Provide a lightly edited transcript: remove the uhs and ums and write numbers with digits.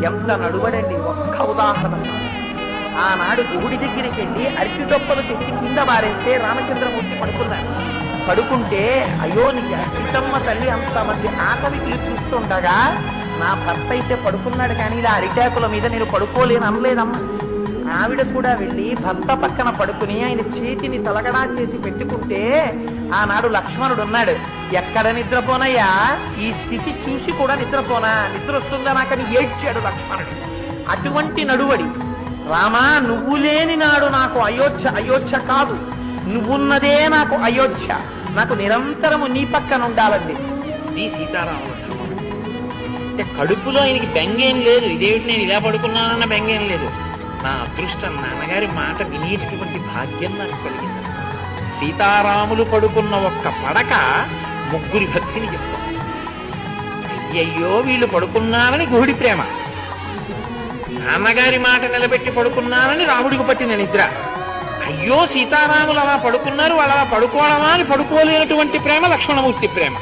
ఎంత నడువడండి. ఒక్క ఉదాహరణ. ఆనాడు గుడి దగ్గరికి వెళ్ళి అరటి దొప్పలు తెచ్చి కింద మారేస్తే రామచంద్రమూర్తి పడుకున్నాడు. పడుకుంటే అయ్యో నీకు సీతమ్మ తల్లి అంతమంది ఆకలికి చూస్తుండగా నా భర్త అయితే పడుకున్నాడు కానీ ఇలా అరిటాకుల మీద నేను పడుకోలేను అనలేదమ్మా. ఆవిడ కూడా వెళ్ళి భర్త పక్కన పడుకుని ఆయన చేతిని తలగడా చేసి పెట్టుకుంటే ఆనాడు లక్ష్మణుడు ఉన్నాడు. ఎక్కడ నిద్రపోనయ్యా, ఈ స్థితి చూసి కూడా నిద్రపోనా, నిద్ర వస్తుందా నాకని ఏడ్చాడు లక్ష్మణుడు. అటువంటి నడువడి. రామా, నువ్వు లేని నాడు నాకు అయోధ్య అయోధ్య కాదు, నువ్వున్నదే నాకు అయోధ్య. నాకు నిరంతరము నీ పక్కన ఉండాలండి. ఇది సీతారాముల అంటే కడుపులో ఆయనకి బెంగేం లేదు. ఇదేమిటి నేను ఇలా పడుకున్నానన్న బెంగేం లేదు. నా అదృష్టం, నాన్నగారి మాట వినేటటువంటి భాగ్యం నాకు కలిగింది. సీతారాములు పడుకున్న ఒక్క పడక ముగ్గురి భక్తిని చెప్తాం. అయ్యయ్యో వీళ్ళు పడుకున్నారని గుహుడి ప్రేమ, నాన్నగారి మాట నిలబెట్టి పడుకున్నారని రాముడికి పట్టిన నిద్ర. అయ్యో సీతారాములు అలా పడుకున్నారు, వాళ్ళు అలా పడుకోవడమా అని పడుకోలేనటువంటి ప్రేమ లక్ష్మణమూర్తి ప్రేమ.